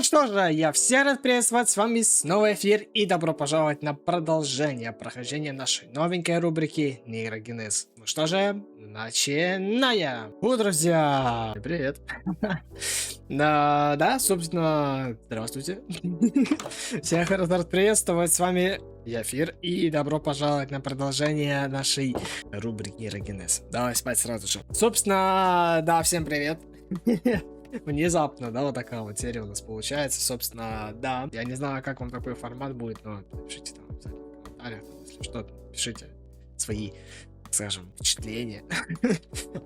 что же, я всех рад приветствовать, с вами снова эфир и добро пожаловать на продолжение прохождения нашей новенькой рубрики Нейрогенез. Ну что же, начинаем! Друзья! Привет! Да, собственно, здравствуйте. Всех рад приветствовать, с вами Яфир, и добро пожаловать на продолжение нашей рубрики Нейрогенез. Давай спать сразу же. Собственно, да, всем привет. Внезапно, да, вот такая вот серия у нас получается. Собственно, да, я не знаю, как вам такой формат будет, но пишите там в комментариях, если что, пишите свои, скажем, впечатления.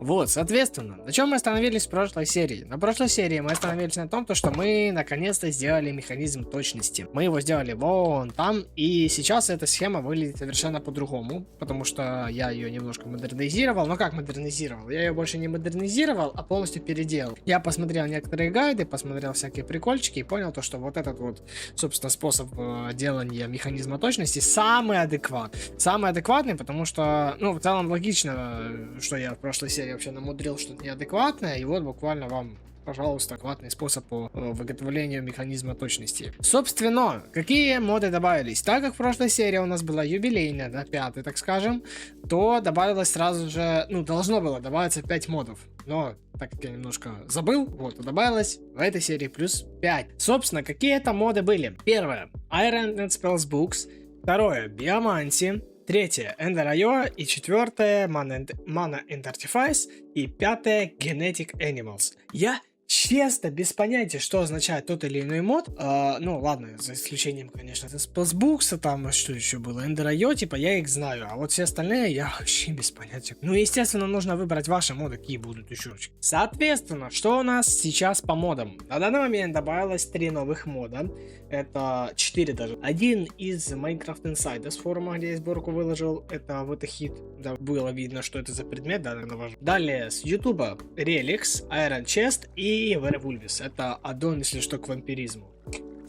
Вот, соответственно, на чем мы остановились в прошлой серии? На прошлой серии мы остановились на том, что мы наконец-то сделали механизм точности. Мы его сделали вон там, и сейчас эта схема выглядит совершенно по-другому, потому что я ее немножко модернизировал. Но как модернизировал? Я ее больше не модернизировал, а полностью переделал. Я посмотрел некоторые гайды, посмотрел всякие прикольчики и понял то, что вот этот вот, собственно, способ делания механизма точности самый адекватный. Самый адекватный, потому что, ну, в целом логично, что я в прошлой серии вообще намудрил что-то неадекватное, и вот буквально вам, пожалуйста, адекватный способ по выготовлению механизма точности. Собственно, какие моды добавились? Так как в прошлой серии у нас была юбилейная, да, 5-й, так скажем, то добавилось сразу же, ну, должно было добавиться 5 модов. Но, так как я немножко забыл, вот, добавилось в этой серии плюс 5. Собственно, какие это моды были? Первое, Iron and Spells Books. Второе, Биоманси. Третье, Ender.io. И четвертое, Mana and Artifice. И пятое, Genetic Animals. Я честно без понятия, что означает тот или иной мод. Ну ладно, за исключением, конечно, Spellsbooks, там что еще было, Ender.io, типа я их знаю, а вот все остальные я вообще без понятия. Ну, естественно, нужно выбрать ваши моды, какие будут еще. Соответственно, что у нас сейчас по модам? На данный момент добавилось 3 новых мода. Это 4 даже. Один из Minecraft Insider с форума, где я сборку выложил. Это вот хит. Да, было видно, что это за предмет, да, важно. Далее с YouTube Relix, Iron Chest и Werewolves. Это аддон, если что, к вампиризму.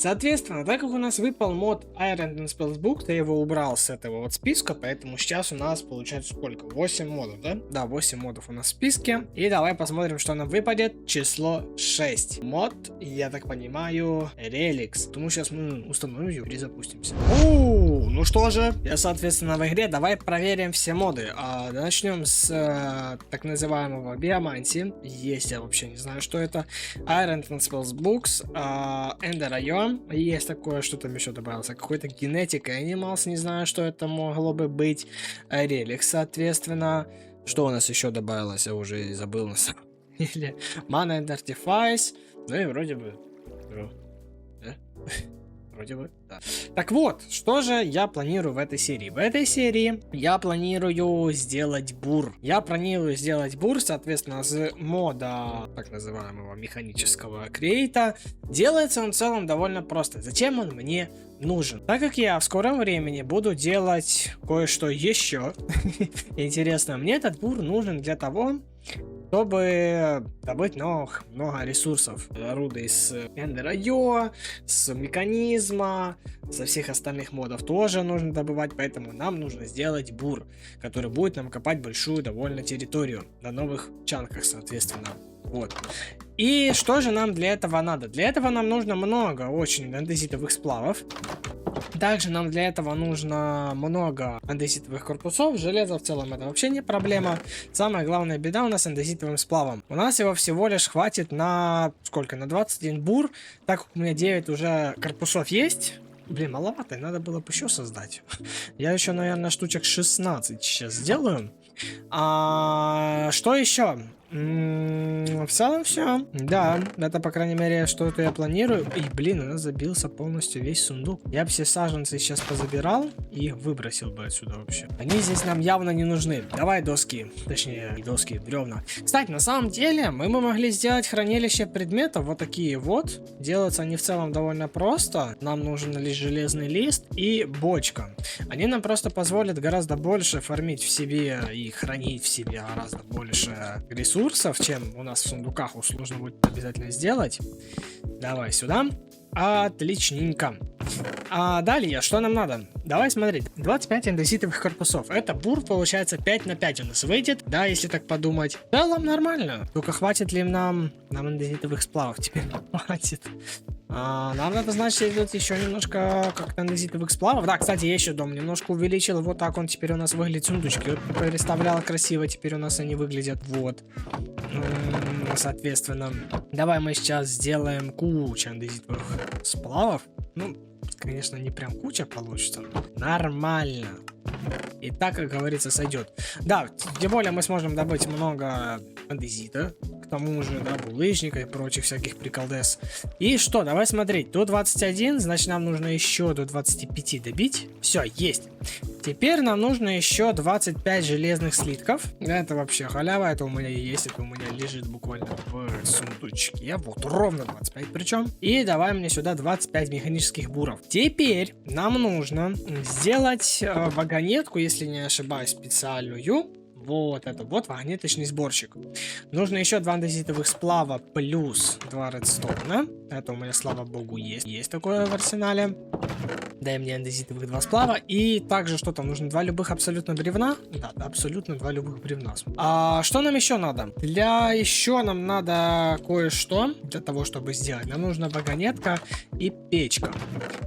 Соответственно, так как у нас выпал мод Iron and Spells Book, я его убрал с этого вот списка, поэтому сейчас у нас получается сколько? 8 модов, да? Да, 8 модов у нас в списке. И давай посмотрим, что нам выпадет. Число 6. Мод, я так понимаю, Relix. Думаю, сейчас мы установим его и перезапустимся. Ну что же, я, соответственно, в игре. Давай проверим все моды. Начнем с так называемого Биоманси. Есть, я вообще не знаю, что это. Iron and Spells Books, Ender.io. Есть такое, что там еще добавился. Какой-то Genetic Animals, не знаю, что это могло бы быть. Relix, соответственно. Что у нас еще добавилось? Я уже забыл на самом деле. Mana and Artifice. Ну и вроде бы. Вроде бы, да. Так вот, что же я планирую в этой серии? В этой серии я планирую сделать бур. Я планирую сделать бур, соответственно, с мода так называемого механического крейта. Делается он в целом довольно просто. Зачем он мне нужен? Так как я в скором времени буду делать кое-что еще интересно, мне этот бур нужен для того, чтобы добыть много ресурсов. Руды с Ender.io, с механизма, со всех остальных модов тоже нужно добывать, поэтому нам нужно сделать бур, который будет нам копать большую довольно территорию на новых чанках, соответственно. Вот. И что же нам для этого надо? Для этого нам нужно много очень андезитовых сплавов. Также нам для этого нужно много андезитовых корпусов. Железо в целом это вообще не проблема. Самая главная беда у нас с андезитовым сплавом. У нас его всего лишь хватит на сколько? На 21 бур. Так как у меня 9 уже корпусов есть. Блин, маловато, надо было бы еще создать. Я еще, наверное, штучек 16 сейчас сделаю. Что еще? В целом все. Да, это, по крайней мере, что-то я планирую. И, блин, у нас забился полностью весь сундук. Я бы все саженцы сейчас позабирал и их выбросил бы отсюда вообще. Они здесь нам явно не нужны. Давай доски. Точнее, доски, бревна. Кстати, на самом деле, мы бы могли сделать хранилище предметов вот такие вот. Делаются они в целом довольно просто. Нам нужен лишь железный лист и бочка. Они нам просто позволят гораздо больше фармить в себе и хранить в себе гораздо больше ресурсов, чем у нас в сундуках уж нужно будет обязательно сделать. Давай сюда. Отличненько. Далее, что нам надо? Давай смотреть. 25 андезитовых корпусов. Это бур, получается, 5 на 5 у нас выйдет. Да, если так подумать. В целом нормально. Только хватит ли нам андезитовых сплавов? Теперь хватит. Нам надо, значит, сделать еще немножко как-то андезитовых сплавов. Да, кстати, я еще дом немножко увеличил. Вот так он теперь у нас выглядит. Сундучки вот переставлял красиво. Теперь у нас они выглядят вот. Соответственно, давай мы сейчас сделаем кучу андезитовых сплавов. Ну, конечно, не прям куча получится. Нормально. И так, как говорится, сойдет. Да, тем более мы сможем добыть много андезита. К тому же, да, булыжника и прочих всяких приколдес. И что, давай смотреть. До 21, значит, нам нужно еще до 25 добить. Все, есть. Теперь нам нужно еще 25 железных слитков. Это вообще халява, это у меня есть, это у меня лежит буквально в сундучке. Вот, ровно 25 причем. И давай мне сюда 25 механических буров. Теперь нам нужно сделать вагонетку, если не ошибаюсь, специальную. Вот это вот вагонеточный сборщик. Нужно еще 2 андезитовых сплава плюс 2 редстоуна. Это у меня, слава богу, есть. Есть такое в арсенале. Дай мне андезитовых 2 сплава. И также что там? Нужно 2 любых абсолютно бревна. Да, абсолютно 2 любых бревна. А что нам еще надо? Еще нам надо кое-что для того, чтобы сделать. Нам нужна вагонетка и печка.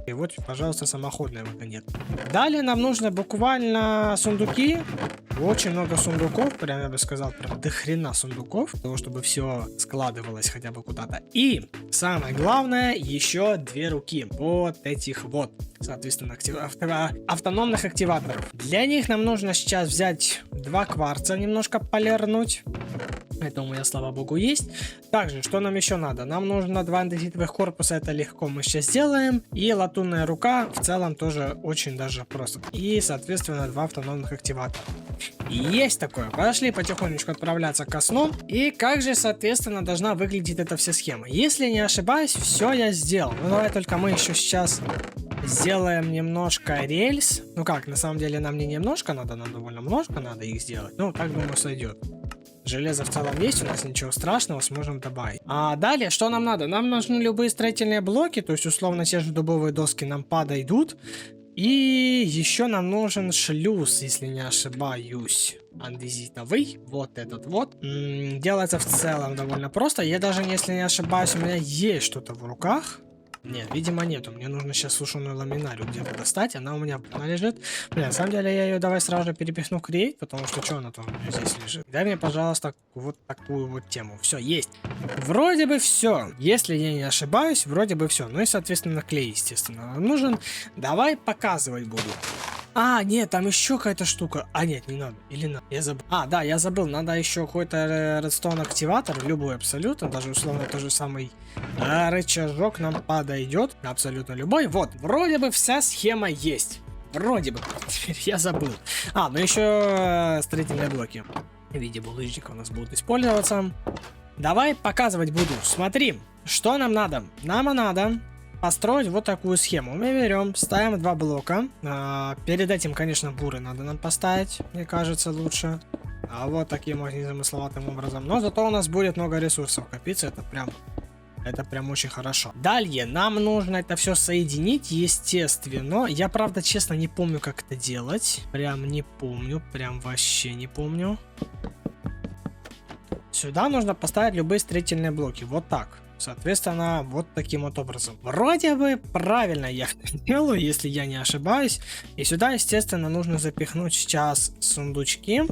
И вот, пожалуйста, самоходная вагонетка. Далее нам нужно буквально сундуки. Очень много сундуков, прям я бы сказал, прям до хрена сундуков, для того, чтобы все складывалось хотя бы куда-то. И самое главное, еще 2 руки, вот этих вот, соответственно, автономных активаторов. Для них нам нужно сейчас взять 2 кварца, немножко полирнуть. Это у меня, слава богу, есть. Также, что нам еще надо? Нам нужно 2 андезитовых корпуса, это легко мы сейчас сделаем. И латунная рука, в целом, тоже очень даже просто. И, соответственно, 2 автономных активатора. Есть такое. Пошли потихонечку отправляться ко сну. И как же, соответственно, должна выглядеть эта вся схема? Если не ошибаюсь, все я сделал. Ну, давай только мы еще сейчас сделаем немножко рельс. Ну как, на самом деле нам не немножко надо, нам довольно много надо их сделать. Ну, так, думаю, сойдет. Железо в целом есть, у нас ничего страшного, сможем добавить. А далее, что нам надо? Нам нужны любые строительные блоки, то есть, условно, те же дубовые доски нам подойдут. И еще нам нужен шлюз, если не ошибаюсь, андезитовый. Вот этот вот. Делается в целом довольно просто. Я даже, если не ошибаюсь, у меня есть что-то в руках. Нет, видимо нету. Мне нужно сейчас сушеную ламинарию где-то достать. Она у меня лежит. Блин, на самом деле я ее давай сразу же перепихну в Create, потому что что она там у меня здесь лежит. Дай мне, пожалуйста, вот такую вот тему. Все, есть. Вроде бы все. Если я не ошибаюсь, вроде бы все. Ну и, соответственно, клей, естественно, нужен. Давай показывать буду. А, нет, там еще какая-то штука. А, нет, не надо. Или надо. Я забыл. А, да, я забыл. Надо еще какой-то редстоун активатор. Любой абсолютно. Даже условно тот же самый рычажок нам подойдет. Абсолютно любой. Вот, вроде бы вся схема есть. Вроде бы. Теперь я забыл. А, ну еще строительные блоки в виде булыжника у нас будут использоваться. Давай показывать буду. Смотри, что нам надо. Нам надо построить вот такую схему. Мы берем, ставим 2 блока. Перед этим, конечно, буры надо нам поставить. Мне кажется, лучше. А вот таким вот незамысловатым образом. Но зато у нас будет много ресурсов копиться. Это прям очень хорошо. Далее нам нужно это все соединить, естественно. Я, правда, честно не помню, как это делать. Прям не помню. Прям вообще не помню. Сюда нужно поставить любые строительные блоки. Вот так. Соответственно, вот таким вот образом. Вроде бы правильно я делаю, если я не ошибаюсь. И сюда, естественно, нужно запихнуть сейчас сундучки.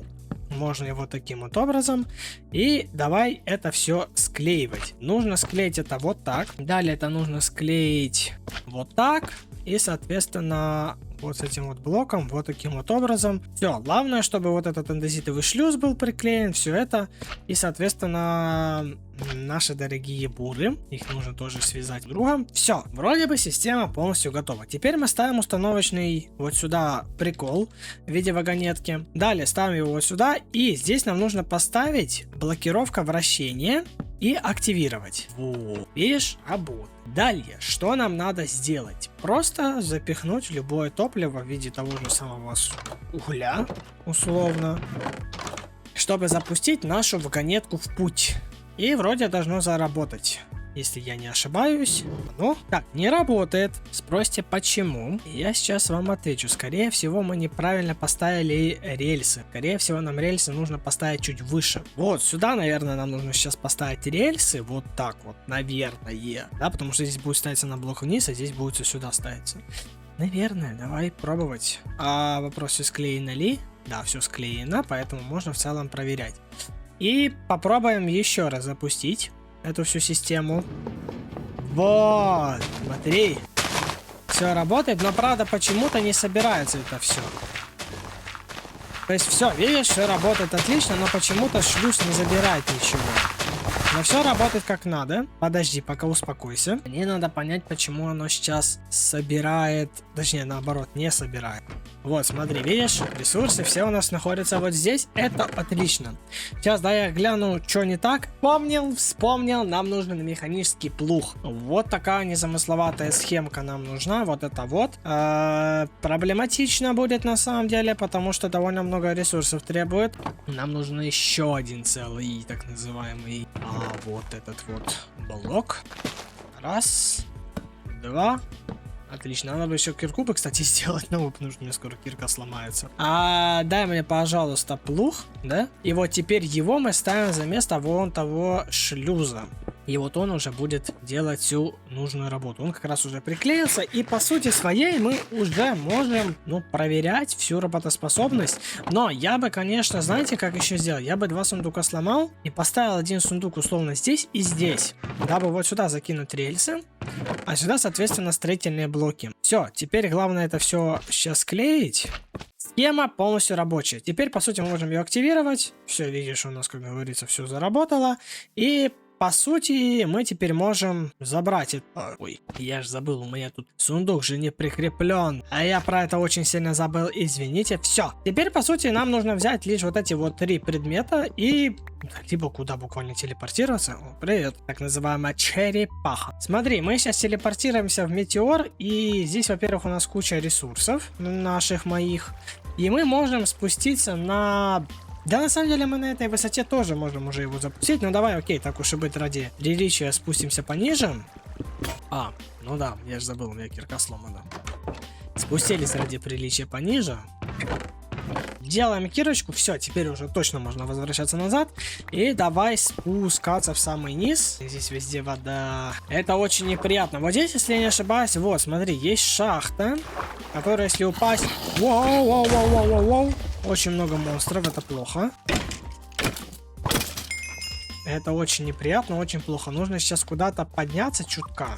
Можно его таким вот образом. И давай это все склеивать. Нужно склеить это вот так. Далее это нужно склеить вот так. И, соответственно, вот с этим вот блоком, вот таким вот образом. Все, главное, чтобы вот этот андезитовый шлюз был приклеен, все это. И, соответственно, наши дорогие буры, их нужно тоже связать друг с другом. Все, вроде бы система полностью готова. Теперь мы ставим установочный вот сюда прикол в виде вагонетки. Далее ставим его вот сюда. И здесь нам нужно поставить блокировка вращения и активировать. Вот, видишь, работает. Далее, что нам надо сделать? Просто запихнуть любое топливо в виде того же самого угля, условно, чтобы запустить нашу вагонетку в путь. И вроде должно заработать. если я не ошибаюсь. Ну, так, не работает. Спросите, почему? Я сейчас вам отвечу. Скорее всего, мы неправильно поставили рельсы. Скорее всего, нам рельсы нужно поставить чуть выше. Вот сюда, наверное, нам нужно сейчас поставить рельсы. Вот так вот, наверное. Да, потому что здесь будет ставиться на блок вниз, а здесь будет все сюда ставиться. Наверное, давай пробовать. А вопросы склеено ли? Да, все склеено, поэтому можно в целом проверять. И попробуем еще раз запустить эту всю систему. Вот, смотри. Все работает, но правда почему-то не собирается это все. То есть все, видишь, все работает отлично, но почему-то шлюз не забирает ничего. Но все работает как надо. Подожди, пока успокойся. Мне надо понять, почему оно сейчас собирает. Точнее, наоборот, не собирает. Вот, смотри, видишь, ресурсы все у нас находятся вот здесь. Это отлично. Сейчас, да, я гляну, что не так. Вспомнил, нам нужен механический плуг. Вот такая незамысловатая схемка нам нужна. Вот это вот. Проблематично будет на самом деле, потому что довольно много ресурсов требует. Нам нужен еще один целый, так называемый, вот этот вот блок. Раз, два. Отлично, надо бы еще кирку бы, кстати, сделать новую, потому что у меня скоро кирка сломается. Дай мне, пожалуйста, плуг, да? И вот теперь его мы ставим за место вон того шлюза. И вот он уже будет делать всю нужную работу. Он как раз уже приклеился. И по сути своей мы уже можем, ну, проверять всю работоспособность. Но я бы, конечно, знаете, как еще сделал? Я бы 2 сундука сломал и поставил один сундук условно здесь и здесь. Дабы вот сюда закинуть рельсы. А сюда, соответственно, строительные блоки. Все, теперь главное это все сейчас склеить. Схема полностью рабочая. Теперь, по сути, мы можем ее активировать. Все, видишь, у нас, как говорится, все заработало. И по сути, мы теперь можем забрать это. Ой, я же забыл, у меня тут сундук же не прикреплен. А я про это очень сильно забыл, извините. Все. Теперь, по сути, нам нужно взять лишь вот эти вот 3 предмета и либо куда буквально телепортироваться. О, привет. Так называемая черепаха. Смотри, мы сейчас телепортируемся в метеор. И здесь, во-первых, у нас куча ресурсов наших, моих. И мы можем спуститься на... Да, на самом деле мы на этой высоте тоже можем уже его запустить. Но давай, окей, так уж и быть, ради приличия спустимся пониже. Ну да, я же забыл, у меня кирка сломана. Спустились ради приличия пониже. Делаем кирочку, все, теперь уже точно можно возвращаться назад. И давай спускаться в самый низ. Здесь везде вода. Это очень неприятно. Вот здесь, если я не ошибаюсь, вот, смотри, есть шахта, которая, если упасть... Воу. Очень много монстров, это плохо. Это очень неприятно, очень плохо. Нужно сейчас куда-то подняться чутка.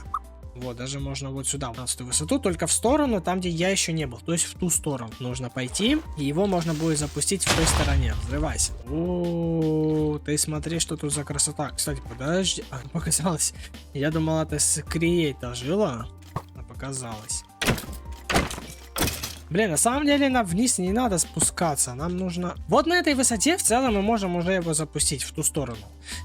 Вот, даже можно вот сюда, на 15 высоту, только в сторону, там, где я еще не был. То есть в ту сторону нужно пойти, и его можно будет запустить в той стороне. Взрывайся. О, ты смотри, что тут за красота. Кстати, подожди. Показалось. Я думал, это с Криэйта жила, а показалось. Блин, на самом деле нам вниз не надо спускаться, нам нужно... Вот на этой высоте в целом мы можем уже его запустить в ту сторону.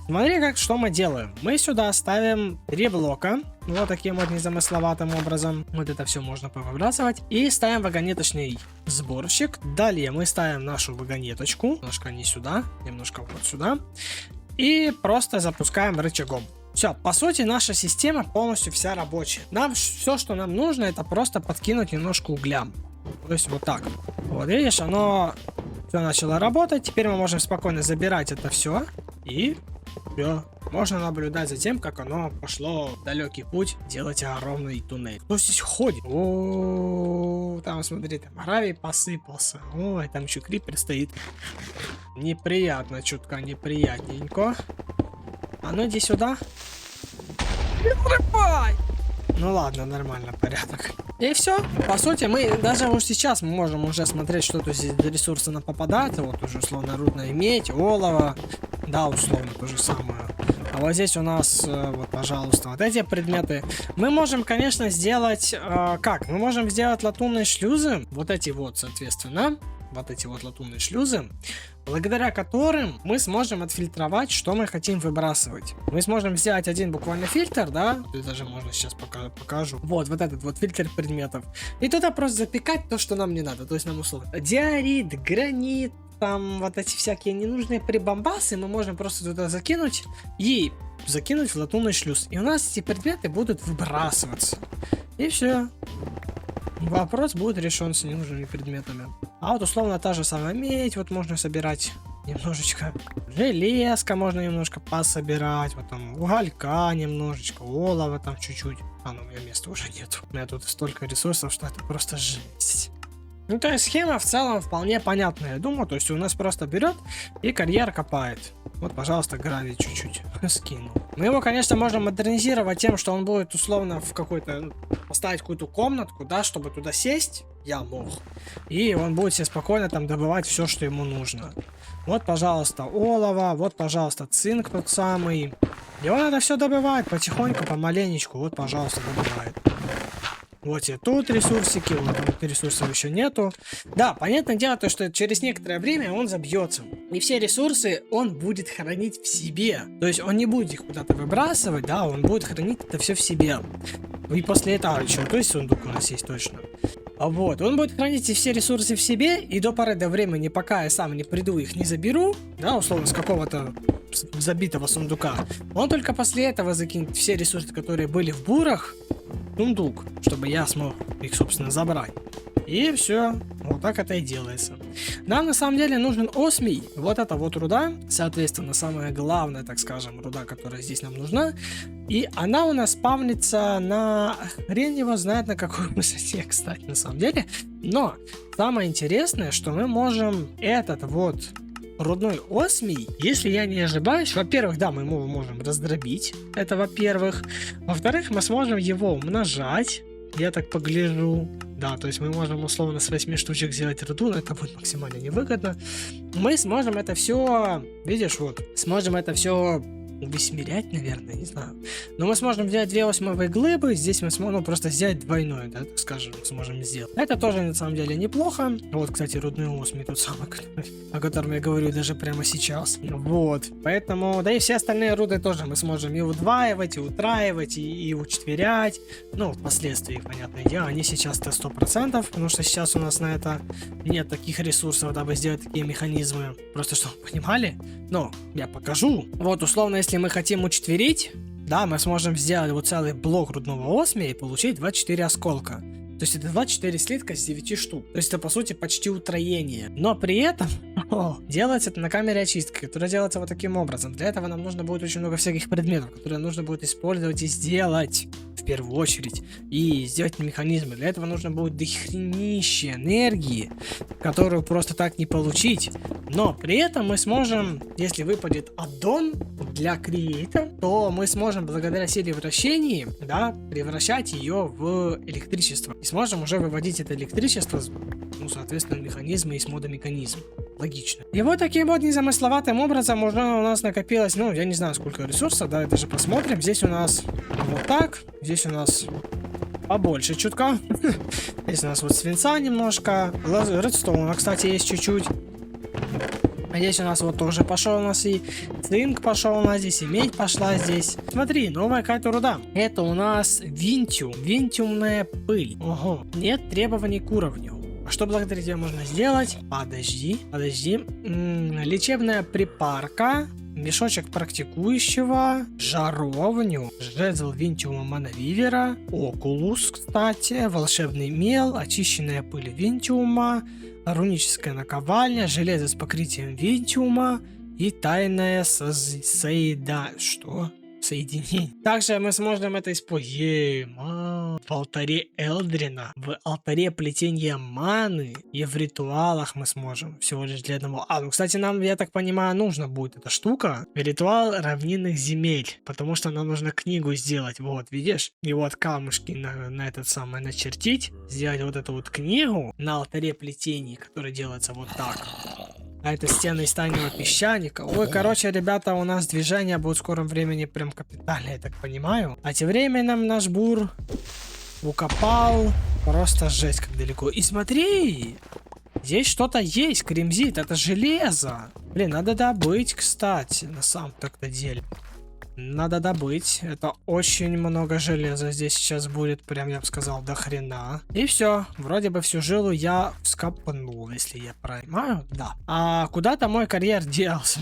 Смотри, что мы делаем. Мы сюда ставим 3 блока, вот таким вот незамысловатым образом. Вот это все можно повыбрасывать. И ставим вагонеточный сборщик. Далее мы ставим нашу вагонеточку, немножко не сюда, немножко вот сюда. И просто запускаем рычагом. Все, по сути, наша система полностью вся рабочая. Нам все, что нам нужно, это просто подкинуть немножко угля. То есть вот так. Вот видишь, оно все начало работать. Теперь мы можем спокойно забирать это все. И все. Можно наблюдать за тем, как оно пошло в далекий путь делать огромный туннель. Кто здесь ходит? О, там смотри, там гравий посыпался. Ой, там еще крипер стоит. Неприятно, чутка неприятненько. А ну иди сюда. Ну ладно, нормально, порядок. И все. По сути, мы даже вот сейчас мы можем уже смотреть, что тут здесь за ресурсы нам попадают. Вот уже условно рудная медь, олово. Да, условно то же самое. А вот здесь у нас, вот, пожалуйста, вот эти предметы. Мы можем, конечно, сделать... как? Мы можем сделать латунные шлюзы. Вот эти вот, соответственно. Вот эти вот латунные шлюзы, благодаря которым мы сможем отфильтровать, что мы хотим выбрасывать. Мы сможем взять один буквально фильтр, да, тут даже можно сейчас покажу. Вот этот вот фильтр предметов. И туда просто запекать то, что нам не надо. То есть нам условно диорит, гранит, там вот эти всякие ненужные прибамбасы мы можем просто туда закинуть. И закинуть в латунный шлюз. И у нас эти предметы будут выбрасываться. И все. Вопрос будет решен с ненужными предметами. А вот условно та же самая медь, вот можно собирать немножечко. Железка можно немножко пособирать. Вот там уголька немножечко, олова там чуть-чуть. А, ну у меня места уже нет. У меня тут столько ресурсов, что это просто жесть. Ну, то есть схема в целом вполне понятная, я думаю. То есть у нас просто берет и карьер копает. Вот, пожалуйста, гравий чуть-чуть скинул. Мы его, конечно, можем модернизировать тем, что он будет условно в какой-то... поставить какую-то комнатку, да, чтобы туда сесть. Я мог. И он будет себе спокойно там добывать все, что ему нужно. Вот, пожалуйста, олово. Вот, пожалуйста, цинк тот самый. Его надо все добывать потихоньку, помаленечку. Вот, пожалуйста, добывает. Вот и тут ресурсики, вот тут ресурсов еще нету. Да, понятное дело, то, что через некоторое время он забьется. И все ресурсы он будет хранить в себе. То есть он не будет их куда-то выбрасывать, да, он будет хранить это все в себе. И после этого еще, то есть сундук у нас есть точно. А вот, он будет хранить все ресурсы в себе, и до поры до времени, пока я сам не приду, их не заберу, да, условно, с какого-то забитого сундука, он только после этого закинет все ресурсы, которые были в бурах, в сундук, чтобы я смог их, собственно, забрать. И все, вот так это и делается. Нам на самом деле нужен осмий, вот это вот руда, соответственно, самая главная, так скажем, руда, которая здесь нам нужна. И она у нас спавнится на... хрен его знает на какой высоте, кстати, на самом деле. Но самое интересное, что мы можем этот вот рудной осмий, если я не ошибаюсь, во-первых, да, мы его можем раздробить, это во-первых. Во-вторых, мы сможем его умножать. Я так погляжу. Да, то есть мы можем условно с 8 штучек сделать руду, но это будет максимально невыгодно. Мы сможем это все, видишь, вот, сможем это все высмирять, наверное, не знаю. Но мы сможем взять 2 осьмовые глыбы, здесь мы сможем просто взять двойное, да, так скажем, сможем сделать. Это тоже на самом деле неплохо. Вот, кстати, рудный осмий тот самый, о котором я говорю даже прямо сейчас. Вот, поэтому, да и все остальные руды тоже мы сможем и удваивать, и утраивать, и учетверять. Ну, впоследствии, понятное дело, они сейчас-то 100%, потому что сейчас у нас на это нет таких ресурсов, дабы сделать такие механизмы. Просто чтобы вы понимали, но я покажу. Вот, условно, если мы хотим учетверить, да, мы сможем сделать вот целый блок рудного осмия и получить 24 осколка. То есть это 24 слитка с 9 штук. То есть это по сути почти утроение. Но при этом делается это на камере очистки, которая делается вот таким образом. Для этого нам нужно будет очень много всяких предметов, которые нужно будет использовать и сделать в первую очередь. И сделать механизмы. Для этого нужно будет дохренище энергии, которую просто так не получить. Но при этом мы сможем, если выпадет аддон для креатора, то мы сможем благодаря силе вращения, да, превращать ее в электричество. И сможем уже выводить это электричество, ну, соответственно, механизмы и с мода механизм. Логично. И вот таким вот незамысловатым образом уже у нас накопилось, ну, я не знаю, сколько ресурсов, давай даже посмотрим. Здесь у нас вот так, здесь у нас побольше чутка. Здесь у нас вот свинца немножко, редстоуна, кстати, есть чуть-чуть. А здесь у нас вот тоже пошел у нас и цинк пошел у нас здесь, и медь пошла здесь. Смотри, новая какая-то руда. Это у нас винтиум, винтиумная пыль. Ого, нет требований к уровню. А что благодаря тебе можно сделать? Подожди. Лечебная припарка, мешочек практикующего, жаровню, жезл винтиума мановивера, окулус, кстати, волшебный мел, очищенная пыль винтиума, руническая наковальня, железо с покрытием винтиума и тайное соединение. Также мы сможем это использовать в алтаре Элдрина, в алтаре плетения маны и в ритуалах мы сможем всего лишь для одного. Ну, кстати, нам, я так понимаю, нужна будет эта штука. Ритуал равнинных земель, потому что нам нужно книгу сделать. Вот, видишь? И вот камушки на этот самый начертить, сделать вот эту вот книгу на алтаре плетений, который делается вот так. А это стены из тайного песчаника. Ой, короче, ребята, у нас движение будет в скором времени прям капитально, я так понимаю. А тем временем наш бур укопал просто жесть как далеко. И смотри, здесь что-то есть, кремзит, это железо. Блин, надо добыть, кстати, на самом-то деле. Надо добыть. Это очень много железа здесь сейчас будет. Прям, я бы сказал, до хрена. И все. Вроде бы всю жилу я вскопнул, если я понимаю. Да. А куда-то мой карьер делся.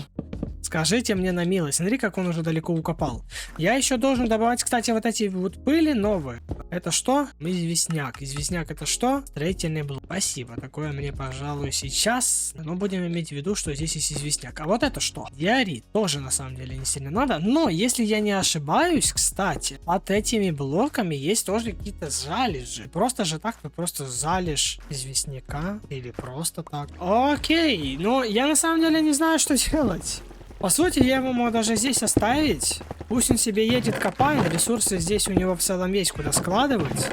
Скажите мне на милость. Смотри, как он уже далеко укопал. Я еще должен добавить, кстати, вот эти вот пыли новые. Это что? Известняк. Известняк это что? Строительный блок. Спасибо. Такое мне, пожалуй, сейчас. Но будем иметь в виду, что здесь есть известняк. А вот это что? Диорит. Тоже, на самом деле, не сильно надо. Но, если я не ошибаюсь, кстати, под этими блоками есть тоже какие-то залежи. Просто же так, ты просто залежь известняка. Или просто так. Окей. Но я, на самом деле, не знаю, что делать. По сути, я его могу даже здесь оставить. Пусть он себе едет, копает. Ресурсы здесь у него в целом есть куда складывать.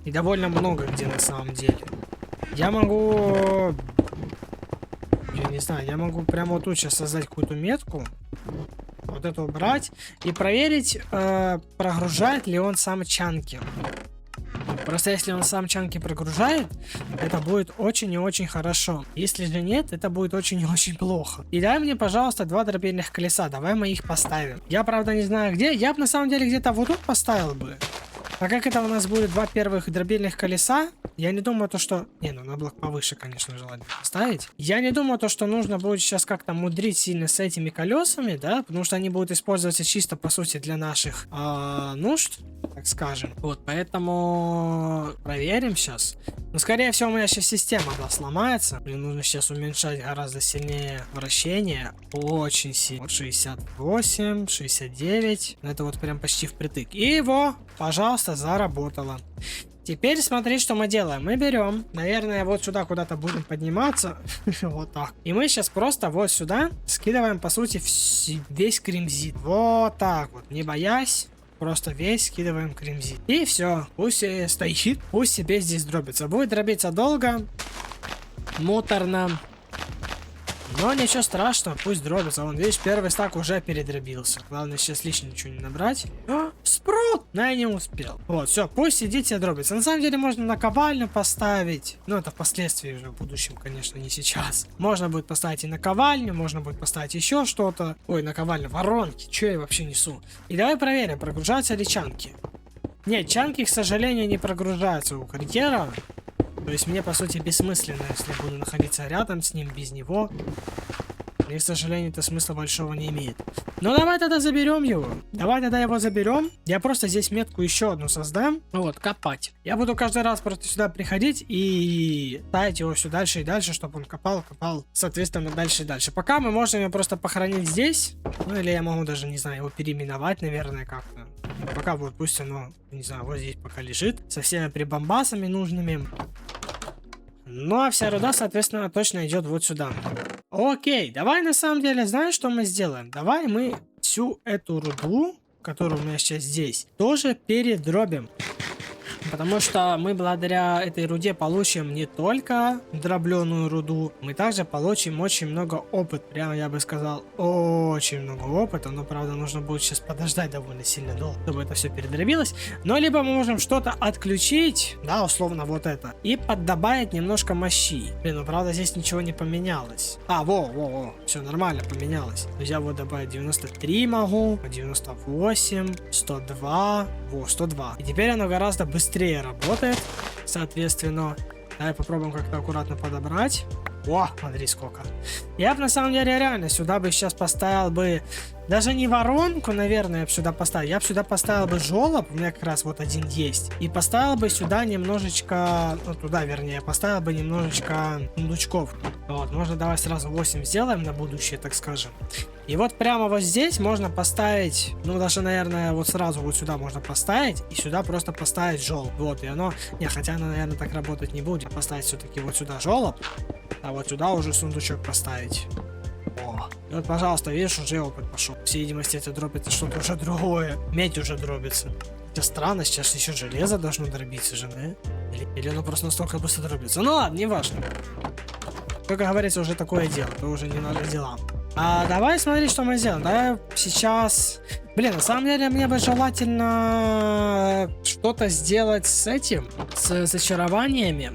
И довольно много где на самом деле. Я могу... Я не знаю, я могу прямо вот тут сейчас создать какую-то метку. Вот эту убрать. И проверить, прогружает ли он сам чанки. Просто если он сам чанки прогружает, это будет очень и очень хорошо. Если же нет, это будет очень и очень плохо. И дай мне, пожалуйста, 2 дробильных колеса. Давай мы их поставим. Я, правда, не знаю где. Я бы, на самом деле, где-то вот тут поставил бы. А как это у нас будет 2 первых дробильных колеса, я не думаю, то что... Не, ну на блок повыше, конечно, желательно поставить. Я не думаю, то что нужно будет сейчас как-то мудрить сильно с этими колесами, да, потому что они будут использоваться чисто, по сути, для наших нужд, так скажем. Вот, поэтому проверим сейчас. Но, скорее всего, у меня сейчас система, да, сломается. Мне нужно сейчас уменьшать гораздо сильнее вращение. Очень сильно. Вот 68, 69. Это вот прям почти впритык. И его, пожалуйста, заработало. Теперь смотри, что мы делаем. Мы берем, наверное, вот сюда куда-то будем подниматься. Вот так. И мы сейчас просто вот сюда скидываем, по сути, весь кремзит. Вот так вот, не боясь. Просто весь скидываем кремзит. И все. Пусть стоит. Пусть себе здесь дробится. Будет дробиться долго. Муторно. Но ничего страшного. Пусть дробится. Вон, видишь, первый стак уже передробился. Главное сейчас лишнего ничего не набрать. Спрут! Но я не успел. Вот, все. Пусть сидите дробится. На самом деле можно наковальню поставить. Но это впоследствии уже в будущем, конечно, не сейчас. Можно будет поставить и наковальню. Можно будет поставить еще что-то. Ой, наковальню. Воронки. Че я вообще несу? И давай проверим, прогружаются ли чанки. Нет, чанки, к сожалению, не прогружаются у карьера. То есть мне, по сути, бессмысленно, если я буду находиться рядом с ним, без него. И, к сожалению, это смысла большого не имеет. Ну, давай тогда заберем его. Давай тогда его заберем. Я просто здесь метку еще одну создам. Вот, копать. Я буду каждый раз просто сюда приходить и ставить его все дальше и дальше, чтобы он копал, соответственно, дальше и дальше. Пока мы можем его просто похоронить здесь. Ну, или я могу даже, не знаю, его переименовать, наверное, как-то. Пока вот пусть оно, не знаю, вот здесь пока лежит. Со всеми прибамбасами нужными. Ну, а вся руда, соответственно, точно идет вот сюда. Окей, давай на самом деле, знаешь, что мы сделаем? Давай мы всю эту руду, которая у меня сейчас здесь, тоже передробим. Потому что мы благодаря этой руде получим не только дробленую руду, мы также получим очень много опыта. Прямо я бы сказал, очень много опыта. Но, правда, нужно будет сейчас подождать довольно сильно долго, чтобы это все передробилось. Но либо мы можем что-то отключить, да, условно вот это, и поддобавить немножко мощи. Блин, ну, правда, здесь ничего не поменялось. Во, все нормально поменялось. То есть я вот добавить 93 могу, 98, 102, 102. И теперь оно гораздо быстрее работает, соответственно. Давай попробуем как-то аккуратно подобрать. О, смотри сколько. Я бы на самом деле реально сюда бы сейчас поставил бы даже не воронку, наверное, я бы сюда поставил. Я бы сюда поставил бы жолоб, у меня как раз вот один есть. И поставил бы сюда немножечко, ну туда вернее, поставил бы немножечко сундучков. Вот, можно давай сразу 8 сделаем на будущее, так скажем. И вот прямо вот здесь можно поставить, ну даже, наверное, вот сразу вот сюда можно поставить. И сюда просто поставить жолоб. Вот, и оно, не, хотя оно, наверное, так работать не будет. Поставить все-таки вот сюда жолоб, а вот сюда уже сундучок поставить. О, и вот, пожалуйста, видишь, уже опыт пошел. По всей видимости, это дробится что-то уже другое. Медь уже дробится. Это странно, сейчас еще железо должно дробиться же, да? Или оно просто настолько быстро дробится. Ну ладно, не важно. Как говорится, уже такое дело, то уже не надо дела. А давай смотри, что мы сделаем. Давай сейчас... Блин, на самом деле мне бы желательно что-то сделать с этим, с зачарованиями.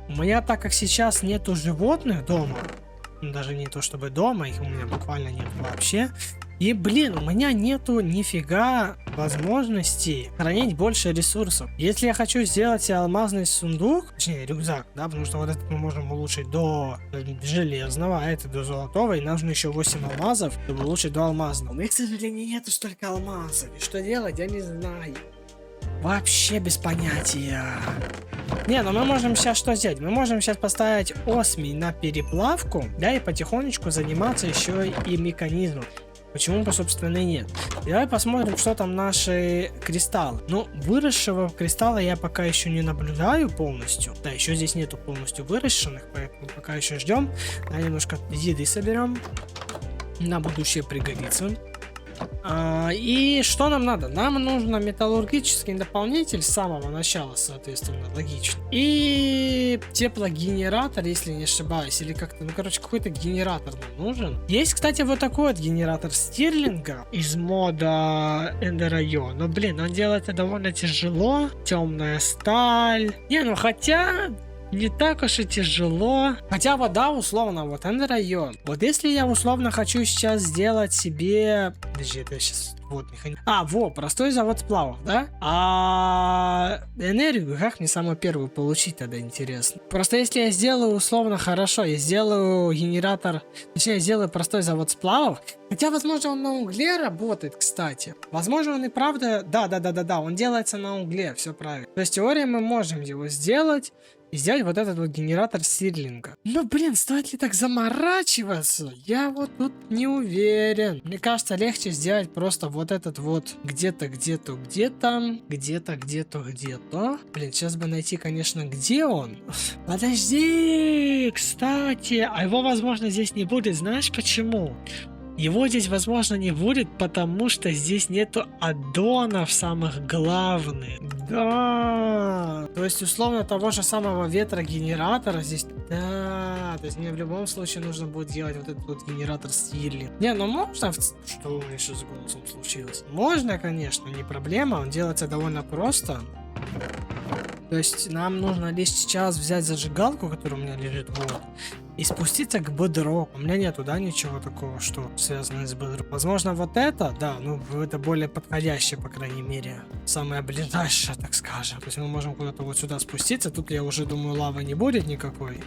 У меня, так как сейчас нету животных дома, Даже не то чтобы дома, их у меня буквально нет вообще. И, блин, у меня нету нифига возможности хранить больше ресурсов. Если я хочу сделать себе алмазный сундук, точнее рюкзак, да, потому что вот этот мы можем улучшить до железного, а это до золотого, и нужно еще 8 алмазов, чтобы улучшить до алмазного. У меня, к сожалению, нету столько алмазов. И что делать, я не знаю. Вообще без понятия. Не, ну мы можем сейчас что сделать? Мы можем сейчас поставить осмий на переплавку, да, и потихонечку заниматься еще и механизмом. Почему бы, собственно, и нет. Давай посмотрим, что там наши кристаллы. Ну, выросшего кристалла я пока еще не наблюдаю полностью. Да, еще здесь нету полностью выращенных, поэтому пока еще ждем. Да, немножко еды соберем. На будущее пригодится. И что нам надо? Нам нужно металлургический наполнитель с самого начала, соответственно, логично. И теплогенератор, если не ошибаюсь, или как-то, ну, короче, какой-то генератор нам нужен. Есть, кстати, вот такой вот генератор стирлинга из мода Ender.io. Но, блин, он делается довольно тяжело. Темная сталь. Не, ну хотя... Не так уж и тяжело. Хотя вот да, условно, вот Ender.io. Вот если я условно хочу сейчас сделать себе... Подожди, это сейчас... Вот механизм. Простой завод сплавов, да? А энергию как мне самую первую получить тогда, интересно? Просто если я сделаю условно хорошо, я сделаю генератор, точнее, я сделаю простой завод сплавов, хотя, возможно, он на угле работает, кстати. Возможно, он и правда... Да, он делается на угле, все правильно. То есть, в теории мы можем его сделать и сделать вот этот вот генератор стирлинга. Но, блин, стоит ли так заморачиваться? Я вот тут не уверен. Мне кажется, легче сделать просто вот этот вот где-то. Блин, сейчас бы найти, конечно, где он. Подожди, кстати, а его, возможно, здесь не будет. Знаешь почему? Его здесь, возможно, не будет, потому что здесь нету аддонов самых главных. Да. То есть, условно, того же самого ветрогенератора здесь... Да. То есть, мне в любом случае нужно будет делать вот этот вот генератор стирлинг. Не, ну можно... Что у меня еще с голосом случилось? Можно, конечно, не проблема. Он делается довольно просто. То есть, нам нужно лишь сейчас взять зажигалку, которая у меня лежит, вот, и спуститься к бедроку. У меня нету, да, ничего такого, что связано с бедроком. Возможно, вот это, да, ну, это более подходящее, по крайней мере. Самое ближайшее, так скажем. То есть мы можем куда-то вот сюда спуститься. Тут, я уже думаю, лавы не будет никакой.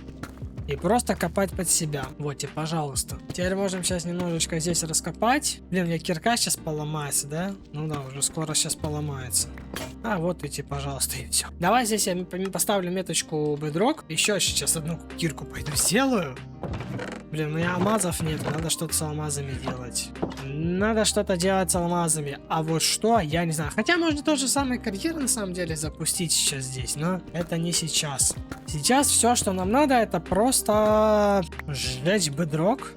И просто копать под себя. Вот тебе, пожалуйста. Теперь можем сейчас немножечко здесь раскопать. Блин, у меня кирка сейчас поломается, да? Ну да, уже скоро сейчас поломается. А, вот идти, пожалуйста, и все. Давай здесь я поставлю меточку бедрок. Еще сейчас одну кирку пойду сделаю. Блин, у меня алмазов нет, надо что-то с алмазами делать. Надо что-то делать с алмазами. А вот что, я не знаю. Хотя можно тот же самый карьер на самом деле запустить сейчас здесь, но это не сейчас. Сейчас все, что нам надо, это просто сжечь бедрок.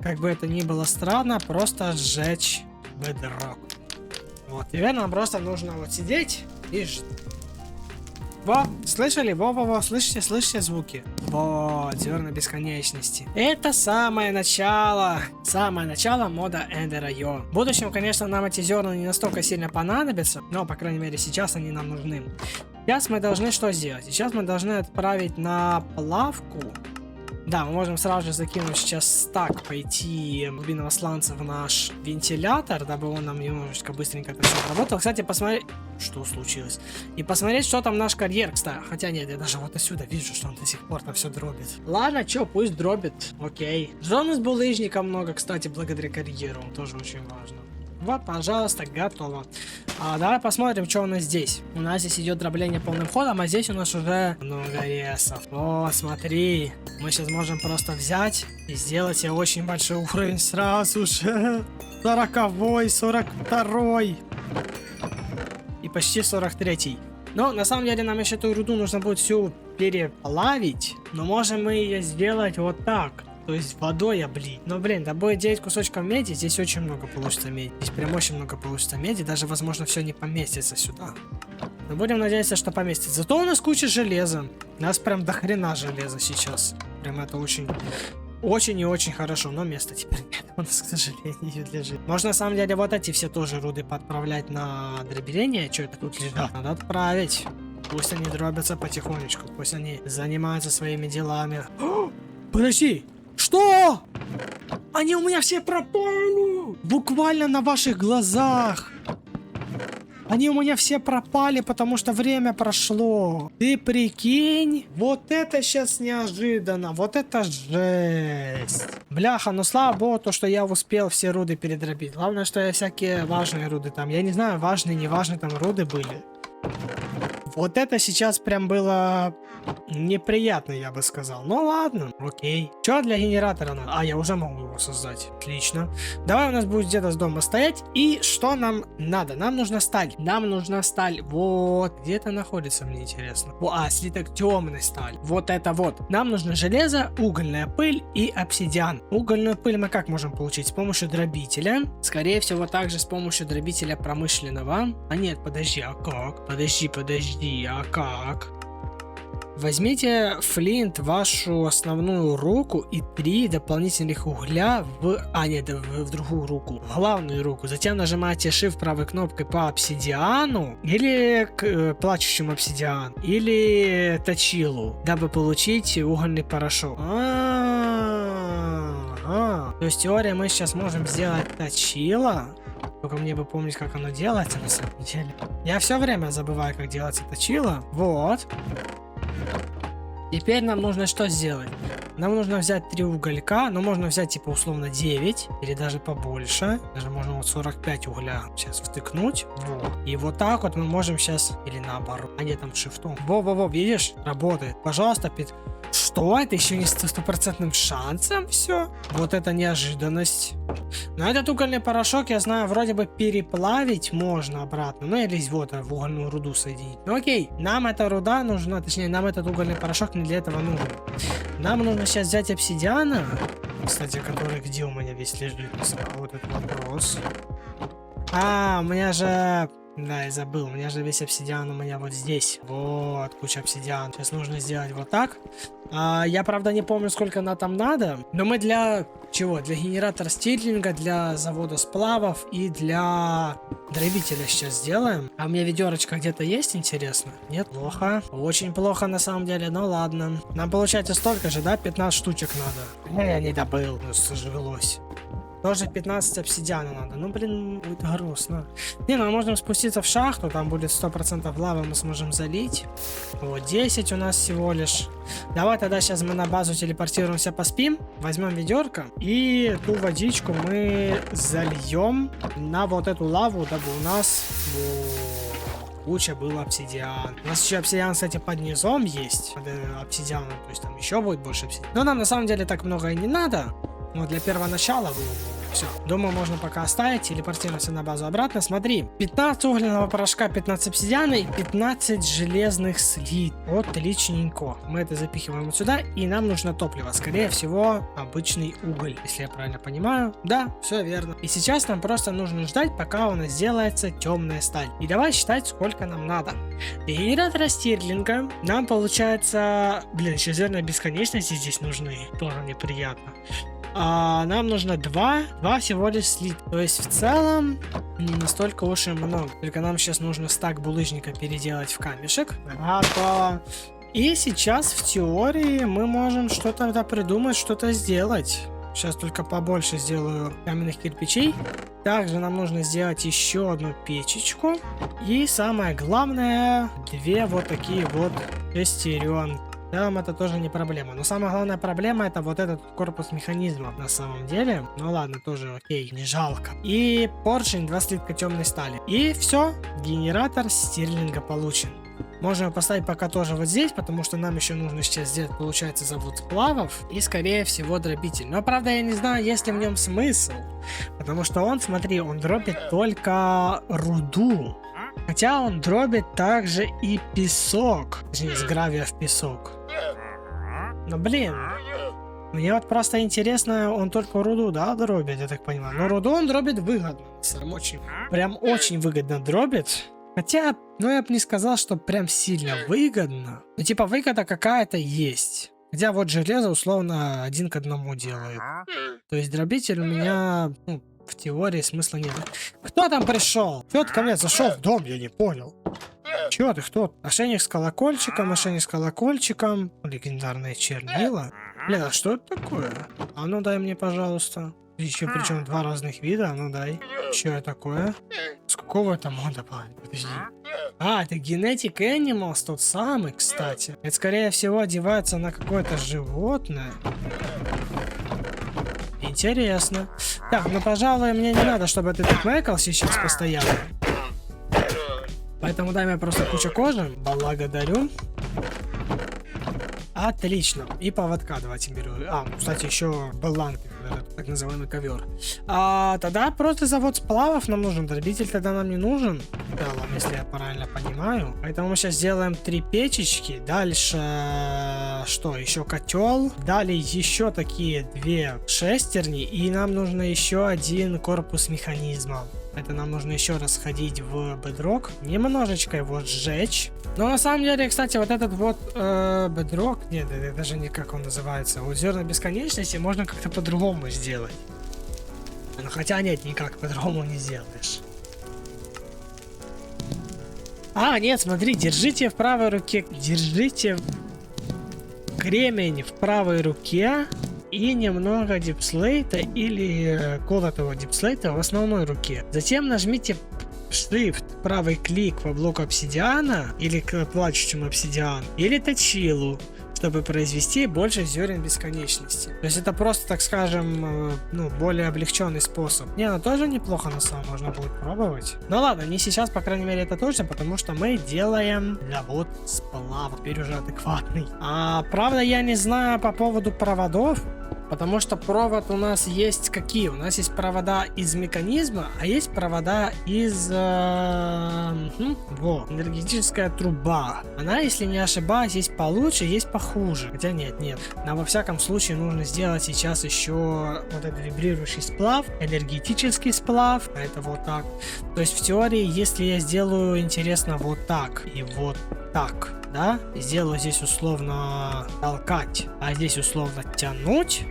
Как бы это ни было странно, просто сжечь бедрок. Вот, теперь нам просто нужно вот сидеть и ждать. Во, слышали? Во, слышите звуки? Вот, зерна бесконечности. Это самое начало мода Ender.io. В будущем, конечно, нам эти зерна не настолько сильно понадобятся, но, по крайней мере, сейчас они нам нужны. Сейчас мы должны что сделать? Сейчас мы должны отправить на плавку. Да, мы можем сразу же закинуть сейчас стак, пойти глубинного сланца в наш вентилятор, дабы он нам немножечко быстренько это все работал. Кстати, посмотреть, что случилось. И посмотреть, что там наш карьер, кстати. Хотя нет, я даже вот отсюда вижу, что он до сих пор там все дробит. Ладно, чё, пусть дробит. Окей. Зоны с булыжника много, кстати, благодаря карьеру. Он тоже очень важно. Вот, пожалуйста, готово. Давай посмотрим, что у нас здесь. У нас здесь идет дробление полным ходом, а здесь у нас уже много ресов. О, смотри. Мы сейчас можем просто взять и сделать себе очень большой уровень сразу же. 40-й, 42-й. И почти 43-й. Но на самом деле нам еще эту руду нужно будет всю переплавить. Но можем мы ее сделать вот так. То есть водой облить. Но, блин, да будет 9 кусочков меди, здесь очень много получится меди. Здесь прям очень много получится меди, даже, возможно, все не поместится сюда. Но будем надеяться, что поместится. Зато у нас куча железа. У нас прям до хрена железа сейчас. Прям это очень и очень хорошо. Но места теперь нет у нас, к сожалению, лежит. Можно, на самом деле, вот эти все тоже руды подправлять на дробеление. Что это тут лежит? Надо отправить. Пусть они дробятся потихонечку. Пусть они занимаются своими делами. О, подожди! Что? Они у меня все пропали! Буквально на ваших глазах! Они у меня все пропали, потому что время прошло. Ты прикинь? Вот это сейчас неожиданно. Вот это жесть. Бляха, ну слава богу, то, что я успел все руды передробить. Главное, что я всякие важные руды там. Я не знаю, важные, неважные там руды были. Вот это сейчас прям было неприятно, я бы сказал. Ну ладно, окей. Что для генератора надо? А, я уже могу его создать. Отлично. Давай у нас будет где-то с дома стоять. И что нам надо? Нам нужна сталь. Нам нужна сталь. Вот. Где это находится, мне интересно. А, слиток темной стали. Вот это вот. Нам нужно железо, угольная пыль и обсидиан. Угольную пыль мы как можем получить? С помощью дробителя. Скорее всего, также с помощью дробителя промышленного. А нет, подожди, а как? Подожди, а как? Возьмите флинт, вашу основную руку и 3 дополнительных угля в другую руку, в главную руку. Затем нажимаете Shift правой кнопкой по обсидиану или к плачущему обсидиан, или точилу, дабы получить угольный порошок. То есть теория мы сейчас можем сделать точило. Только мне бы помнить, как оно делается на самом деле. Я все время забываю, как делается точило. Вот. Теперь нам нужно что сделать? Нам нужно взять 3 уголька, но можно взять типа условно 9 или даже побольше. Даже можно вот 45 угля сейчас втыкнуть. Вот. И вот так вот мы можем сейчас, или наоборот, а нет, там шифтом. Во-во-во, видишь? Работает. Пожалуйста, Что? Это еще не с стопроцентным шансом все? Вот это неожиданность. Но этот угольный порошок, я знаю, вроде бы переплавить можно обратно. Ну или вот в угольную руду соединить. Ну окей, нам эта руда нужна, точнее, нам этот угольный порошок не для этого нужен. Нам нужно сейчас взять обсидиана. Кстати, который где у меня весь лежит? Вот этот вопрос. А, у меня же... Да, я забыл, у меня же весь обсидиан у меня вот здесь. Вот, куча обсидиан. Сейчас нужно сделать вот так. Я, правда, не помню, сколько на там надо. Но мы для чего? Для генератора стирлинга, для завода сплавов и для дробителя сейчас сделаем. А у меня ведерочка где-то есть, интересно? Нет? Плохо. Очень плохо на самом деле, ну ладно. Нам получается столько же, да? 15 штучек надо. Я не добыл, ну, сожалось. Тоже 15 обсидиана надо. Ну, блин, будет грустно. Не, ну, мы можем спуститься в шахту. Там будет 100% лавы, мы сможем залить. Вот, 10 у нас всего лишь. Давай тогда сейчас мы на базу телепортируемся, поспим. Возьмем ведерко. И ту водичку мы зальем на вот эту лаву, дабы у нас... куча было обсидиан. У нас еще обсидиан, кстати, под низом есть. Под обсидианом, то есть там еще будет больше обсидиана. Но нам на самом деле так много и не надо. Но для первого начала все. Думаю, можно пока оставить. Телепортируемся на базу обратно. Смотри. 15 угольного порошка, 15 обсидиана и 15 железных слит. Отличненько. Мы это запихиваем вот сюда. И нам нужно топливо. Скорее всего, обычный уголь. Если я правильно понимаю. Да, все верно. И сейчас нам просто нужно ждать, пока у нас сделается темная сталь. И давай считать, сколько нам надо. Для генератора стирлинга нам получается... Блин, еще зерна бесконечности здесь нужны. Тоже неприятно. Нам нужно 2 всего лишь слит. То есть в целом не настолько уж и много. Только нам сейчас нужно стак булыжника переделать в камешек. Готово. И сейчас в теории мы можем что-то придумать, что-то сделать. Сейчас только побольше сделаю каменных кирпичей. Также нам нужно сделать еще одну печечку. И самое главное, 2 вот такие вот шестеренки. Да, это тоже не проблема. Но самая главная проблема это вот этот корпус механизма на самом деле. Ну ладно, тоже окей, не жалко. И поршень, 2 слитка темной стали. И все, генератор стирлинга получен. Можем его поставить пока тоже вот здесь, потому что нам еще нужно сейчас сделать, получается, завод сплавов. И, скорее всего, дробитель. Но, правда, я не знаю, есть ли в нем смысл. Потому что он, смотри, он дробит только руду. Хотя он дробит также и песок. Точнее, с гравия в песок. Но, блин, мне вот просто интересно, он только руду, да, дробит, я так понимаю. Но руду он дробит выгодно. Сам очень, прям очень выгодно дробит. Хотя, ну я бы не сказал, что прям сильно выгодно. Ну типа выгода какая-то есть. Хотя вот железо условно 1 к 1 делает. То есть дробитель у меня, ну, в теории смысла нет. Кто там пришел? Кто ко мне зашел в дом? Я не понял. Чё ты, кто? Ошейник с колокольчиком, ошейник с колокольчиком. Легендарные чернила. Блин, а что это такое? А ну дай мне, пожалуйста. Еще причем два разных вида, а ну дай. Что это такое? С какого это мода, парень? Подожди. А, это Genetic Animals, тот самый, кстати. Это, скорее всего, одевается на какое-то животное. Интересно. Так, ну, пожалуй, мне не надо, чтобы ты тут мэкал сейчас постоянно. Поэтому дай мне просто кучу кожи. Благодарю. Отлично. И поводка давайте беру. А, кстати, еще баланг, так называемый ковер. Тогда просто завод сплавов нам нужен. Дробитель тогда нам не нужен. Да, ладно, если я правильно понимаю. Поэтому мы сейчас сделаем 3 печечки. Дальше что? Еще котел. Далее еще такие 2 шестерни. И нам нужно еще 1 корпус механизма. Это нам нужно еще раз сходить в бедрок, немножечко его сжечь. Но на самом деле, кстати, вот этот вот бедрок, нет, это даже не как он называется, вот зерна бесконечности можно как-то по-другому сделать. Ну, хотя нет, никак по-другому не сделаешь. А, нет, смотри, держите в правой руке, держите кремень в правой руке. И немного дипслейта или колотого дипслейта в основной руке. Затем нажмите Shift, правый клик по блоку обсидиана или к плачущему обсидиану, или точилу, чтобы произвести больше зерен бесконечности. То есть это просто, так скажем, ну, более облегченный способ. Не, ну тоже неплохо на самом можно будет пробовать. Ну ладно, не сейчас, по крайней мере, это точно, потому что мы делаем завод сплава. Теперь уже адекватный. Правда, я не знаю по поводу проводов. Потому что провод у нас есть какие? У нас есть провода из механизма, а есть провода из энергетическая труба. Она, если не ошибаюсь, есть получше, есть похуже. Хотя нет. Но во всяком случае нужно сделать сейчас еще вот этот вибрирующий сплав, энергетический сплав. Это вот так. То есть в теории, если я сделаю, интересно, вот так и вот так, да, сделаю здесь условно толкать, а здесь условно тянуть,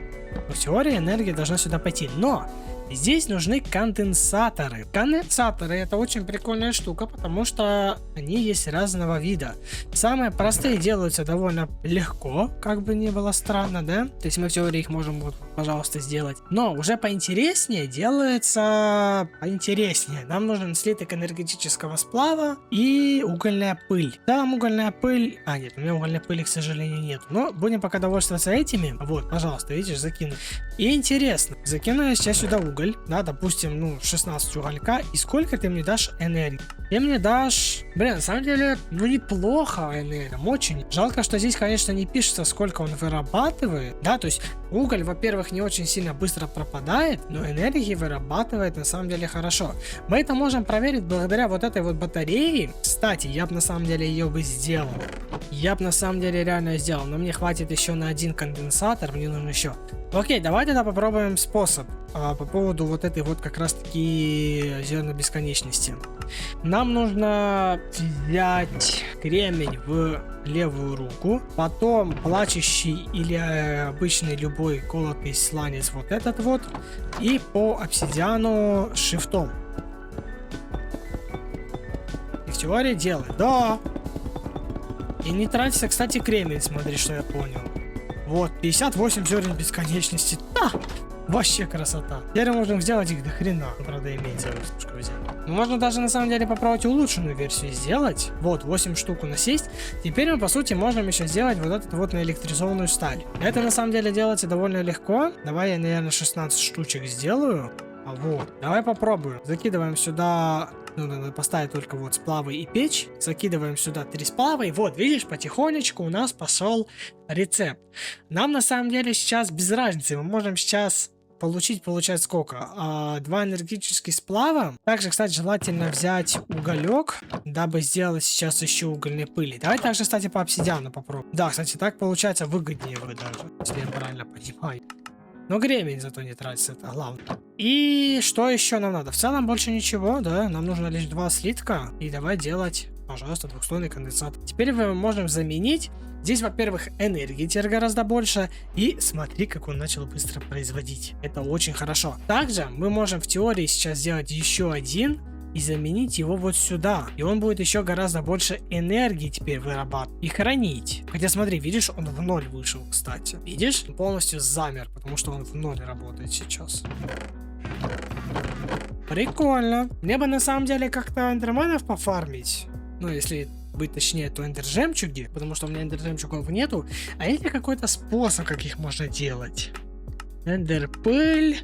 в теории энергия должна сюда пойти. Но здесь нужны конденсаторы. Конденсаторы — это очень прикольная штука, потому что они есть разного вида. Самые простые делаются довольно легко, как бы ни было странно, да? То есть мы в теории их можем, вот, пожалуйста, сделать. Но уже поинтереснее делается поинтереснее. Нам нужен слиток энергетического сплава и угольная пыль. Там угольная пыль... нет, у меня угольной пыли, к сожалению, нет. Но будем пока довольствоваться этими. Вот, пожалуйста, видишь, закину. И интересно, закину я сейчас сюда уголь, да, допустим, 16 уголька, и сколько ты мне дашь энергии? Ты мне дашь, на самом деле, неплохо энергии, очень. Жалко, что здесь, конечно, не пишется, сколько он вырабатывает, да, то есть уголь, во-первых, не очень сильно быстро пропадает, но энергии вырабатывает на самом деле хорошо. Мы это можем проверить благодаря вот этой вот батарее. Кстати, я бы на самом деле ее бы сделал. Я бы на самом деле реально сделал, но мне хватит еще на 1 конденсатор, мне нужно еще. Окей, давай тогда попробуем способ по поводу вот этой вот как раз таки зерна бесконечности. Нам нужно взять кремень в левую руку, потом плачущий или обычный любой колотый сланец вот этот вот, и по обсидиану шифтом. И в теории делать. Да! И не тратится, кстати, кремень, смотри, что я понял. Вот, 58 зерен бесконечности. Да! Вообще красота. Теперь мы можем сделать их до хрена. Правда, имеется выпуск взять. Можно даже на самом деле попробовать улучшенную версию сделать. Вот, 8 штук у нас есть. Теперь мы, по сути, можем еще сделать вот этот вот наэлектризованную сталь. Это на самом деле делается довольно легко. Давай я, наверное, 16 штучек сделаю. Вот, давай попробуем. Закидываем сюда... надо поставить только вот сплавы и печь. Закидываем сюда 3 сплава. И вот, видишь, потихонечку у нас пошел рецепт. Нам на самом деле сейчас без разницы. Мы можем сейчас получать сколько? 2 энергетических сплава. Также, кстати, желательно взять уголек, дабы сделать сейчас еще угольной пыли. Давай также, кстати, по обсидиану попробуем. Да, кстати, так получается выгоднее вы даже, если я правильно понимаю. Но кремень зато не тратится, это главное. И что еще нам надо? В целом больше ничего, да? Нам нужно лишь 2 слитка. И давай делать, пожалуйста, двухслойный конденсатор. Теперь мы можем заменить. Здесь, во-первых, энергии теперь гораздо больше. И смотри, как он начал быстро производить. Это очень хорошо. Также мы можем в теории сейчас сделать еще один. и заменить его вот сюда. И он будет еще гораздо больше энергии теперь вырабатывать и хранить. Хотя смотри, видишь, он в ноль вышел, кстати. Видишь? Он полностью замер, потому что он в ноль работает сейчас. Прикольно. Мне бы на самом деле как-то эндерменов пофармить. Ну, если быть точнее, то эндер-жемчуги, потому что у меня эндер-жемчугов нету. А есть ли какой-то способ, как их можно делать? Эндер-пыль.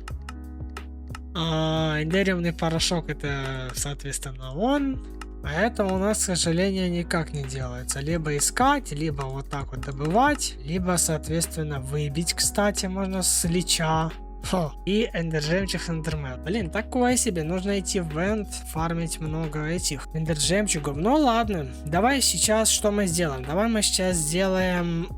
Эндериумный порошок, это, соответственно, он. А это у нас, к сожалению, никак не делается. Либо искать, либо вот так вот добывать, либо, соответственно, выбить, кстати, можно с лича. И эндержемчуг эндермен. Блин, такое себе. Нужно идти в энд, фармить много этих эндержемчугов. Ну ладно. Давай сейчас что мы сделаем? Давай мы сейчас сделаем...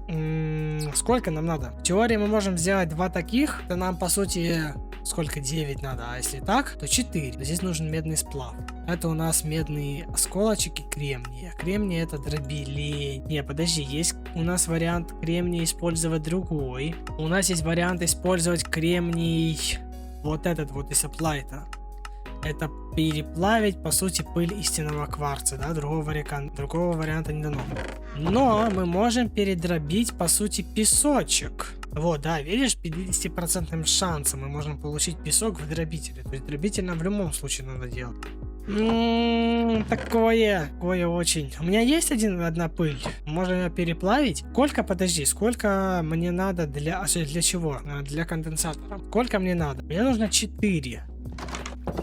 сколько нам надо? В теории мы можем сделать 2 таких. Это нам, по сути... Сколько? 9 надо. А если так, то 4. Здесь нужен медный сплав. Это у нас медные осколочки кремния. Кремний это дробилей. Не, подожди, есть у нас вариант кремния использовать другой. У нас есть вариант использовать кремний вот этот вот из аплайта. Это переплавить, по сути, пыль истинного кварца, да, другого варианта не дано. Но мы можем передробить, по сути, песочек. Вот, да, видишь, 50% шансом мы можем получить песок в дробителе. То есть дробитель нам в любом случае надо делать. Такое очень. У меня есть одна пыль. Можно ее переплавить. Сколько мне надо для чего? Для конденсатора. Сколько мне надо? Мне нужно 4.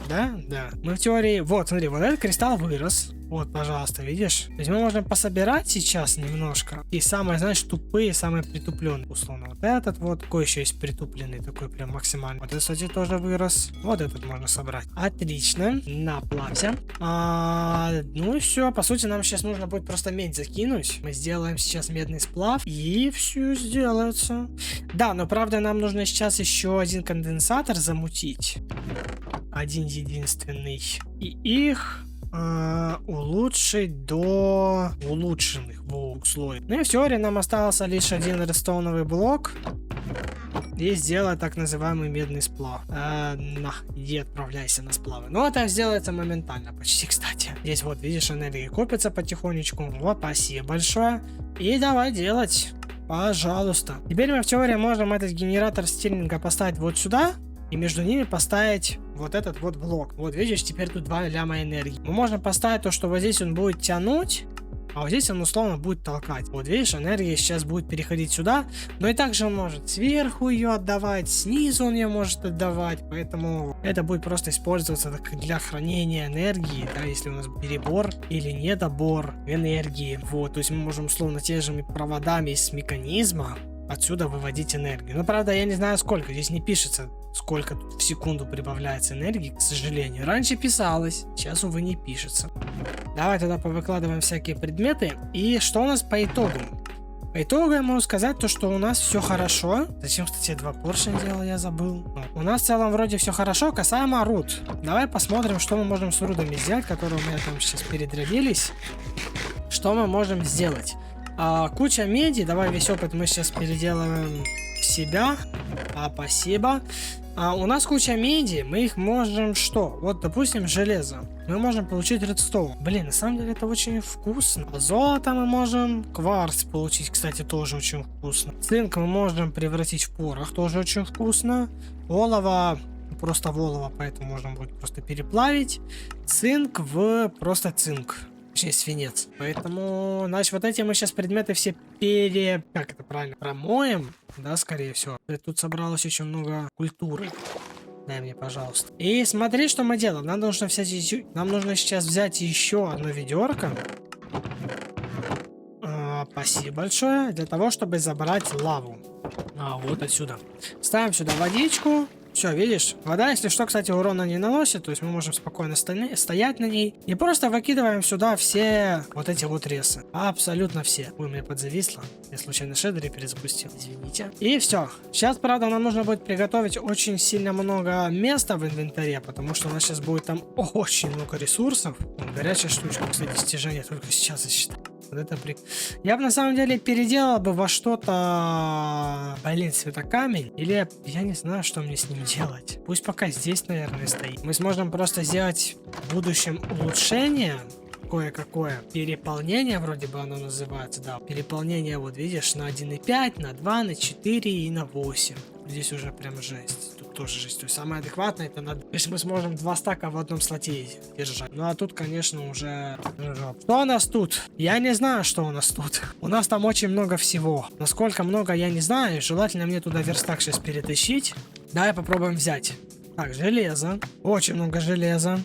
Да? Да. Мы в теории... Вот, смотри, вот этот кристалл вырос. Вот, пожалуйста, видишь? То есть мы можем пособирать сейчас немножко. И самые, знаешь, тупые, самые притупленные, условно. Вот этот вот. Такой еще есть притупленный, такой прям максимальный. Вот этот, кстати, тоже вырос. Вот этот можно собрать. Отлично. Наплавься. Ну и все. По сути, нам сейчас нужно будет просто медь закинуть. Мы сделаем сейчас медный сплав. И все сделается. Да, но правда нам нужно сейчас еще один конденсатор замутить. Один единственный. И их... улучшить до улучшенных слоев. Ну и в теории нам остался лишь один редстоуновый блок и сделать так называемый медный сплав. Иди отправляйся на сплавы. Но это сделается моментально почти, кстати. Здесь вот видишь, энергия копится потихонечку. Вот, спасибо большое. И давай делать. Пожалуйста. Теперь мы в теории можем этот генератор стилинга поставить вот сюда. И между ними поставить вот этот вот блок. Вот видишь, теперь тут 2 ляма энергии. Мы можем поставить то, что вот здесь он будет тянуть, а вот здесь он условно будет толкать. Вот видишь, энергия сейчас будет переходить сюда. Но и также он может сверху ее отдавать, снизу он ее может отдавать. Поэтому это будет просто использоваться для хранения энергии. Да, если у нас перебор или недобор энергии. Вот, то есть мы можем условно те же проводами из механизма отсюда выводить энергию. Но правда я не знаю сколько. Здесь не пишется, сколько тут в секунду прибавляется энергии, к сожалению. Раньше писалось, сейчас, увы, не пишется. Давай тогда повыкладываем всякие предметы. И что у нас по итогу? По итогу я могу сказать то, что у нас все хорошо. Зачем, кстати, 2 поршня делал, я забыл. У нас в целом вроде все хорошо, касаемо руд. Давай посмотрим, что мы можем с рудами сделать, которые у меня там сейчас передробились. Что мы можем сделать? Куча меди, давай весь опыт мы сейчас переделаем в себя. Спасибо. У нас куча меди, мы их можем что? Вот, допустим, железо. Мы можем получить редстоун. Блин, на самом деле это очень вкусно. Золото мы можем, кварц получить, кстати, тоже очень вкусно. Цинк мы можем превратить в порох, тоже очень вкусно. Олово, просто в олово, поэтому можно будет просто переплавить. Цинк в просто цинк. Точнее, свинец. Поэтому, значит, вот эти мы сейчас предметы все как это правильно? Промоем. Да, скорее всего. Тут собралось очень много культуры. Дай мне, пожалуйста. И смотри, что мы делаем. Нам нужно сейчас взять еще одно ведерко. Спасибо большое. Для того, чтобы забрать лаву. Вот отсюда. Ставим сюда водичку. Все, видишь? Вода, если что, кстати, урона не наносит. То есть мы можем спокойно стоять на ней. И просто выкидываем сюда все вот эти вот ресы. Абсолютно все. Ой, у меня подзависло. Я случайно шедери перезапустил. Извините. И все. Сейчас, правда, нам нужно будет приготовить очень сильно много места в инвентаре. Потому что у нас сейчас будет там очень много ресурсов. Горячая штучка, кстати, достижение только сейчас засчитал. Вот это Я бы на самом деле переделал бы во что-то, блин, светокамень. Или я не знаю, что мне с ним делать. Пусть пока здесь, наверное, стоит. Мы сможем просто сделать в будущем улучшение. Кое-какое переполнение, вроде бы оно называется, да. Переполнение, вот видишь, на 1.5, на 2, на 4 и на 8. Здесь уже прям жесть. Тут тоже жесть. То есть самое адекватное это надо. Если мы сможем 2 стака в одном слоте держать. Ну а тут, конечно, уже... Что у нас тут? Я не знаю, что у нас тут. У нас там очень много всего. Насколько много, я не знаю. Желательно мне туда верстак сейчас перетащить. Давай попробуем взять. Так, железо. Очень много железа.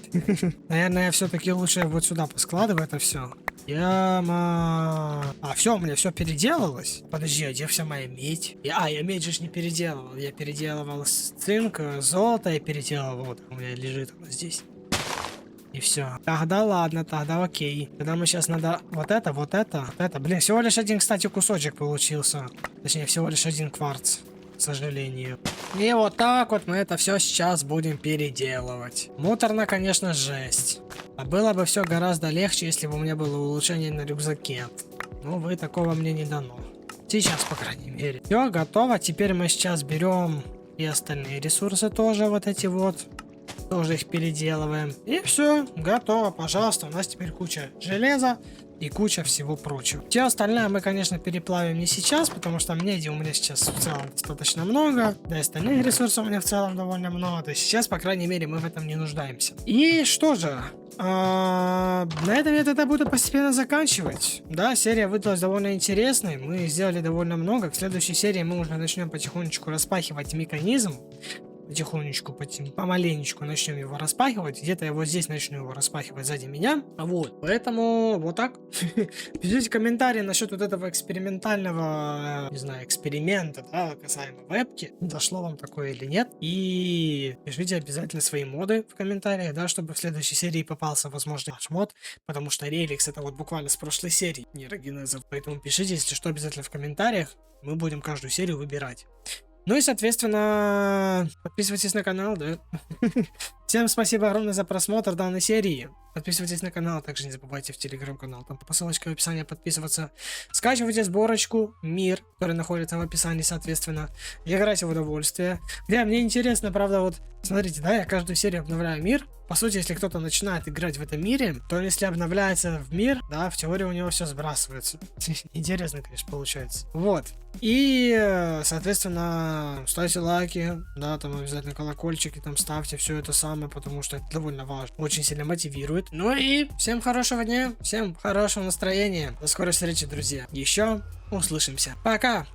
Наверное, я все-таки лучше вот сюда поскладываю это все. Яма. А, все, у меня все переделалось. Подожди, а где вся моя медь? Я медь же не переделывал. Я переделывал цинк, золото и переделывал. Вот, у меня лежит оно здесь. И все. Тогда ладно, тогда окей. Тогда мы сейчас надо вот это. Блин, всего лишь один, кстати, кусочек получился. Точнее, всего лишь один кварц. К сожалению. И вот так вот мы это все сейчас будем переделывать. Муторно, конечно, жесть. А было бы все гораздо легче, если бы у меня было улучшение на рюкзаке. Но, увы, такого мне не дано. Сейчас, по крайней мере. Все, готово. Теперь мы сейчас берем и остальные ресурсы тоже, вот эти вот. Тоже их переделываем. И все, готово. Пожалуйста, у нас теперь куча железа и куча всего прочего. Все остальное мы, конечно, переплавим не сейчас, потому что меди у меня сейчас в целом достаточно много, да и остальных ресурсов у меня в целом довольно много. То есть сейчас, по крайней мере, мы в этом не нуждаемся. И что же? На этом я тогда буду постепенно заканчивать. Да, серия выдалась довольно интересной. Мы сделали довольно много. В следующей серии мы уже начнем потихонечку распахивать механизм. Потихонечку, помаленечку начнем его распахивать. Где-то я вот здесь начну его распахивать сзади меня. Вот, поэтому вот так. Пишите комментарии насчет вот этого экспериментального, не знаю, эксперимента, да, касаемо вебки. Дошло вам такое или нет. И пишите обязательно свои моды в комментариях, да, чтобы в следующей серии попался, возможно, ваш мод. Потому что Реликс это вот буквально с прошлой серии нейрогенезов. Поэтому пишите, если что, обязательно в комментариях. Мы будем каждую серию выбирать. Ну и, соответственно, подписывайтесь на канал, да. Всем спасибо огромное за просмотр данной серии. Подписывайтесь на канал, также не забывайте в телеграм-канал, там по ссылочке в описании подписываться. Скачивайте сборочку «Мир», который находится в описании, соответственно. Играйте в удовольствие. Да, мне интересно, правда, вот, смотрите, да, я каждую серию обновляю мир. По сути, если кто-то начинает играть в этом мире, то если обновляется в мир, да, в теории у него все сбрасывается. Интересно, конечно, получается. Вот. И, соответственно, ставьте лайки, да, там обязательно колокольчики, там ставьте все это самое, потому что это довольно важно. Очень сильно мотивирует. Ну и всем хорошего дня, всем хорошего настроения. До скорой встречи, друзья. Еще услышимся. Пока!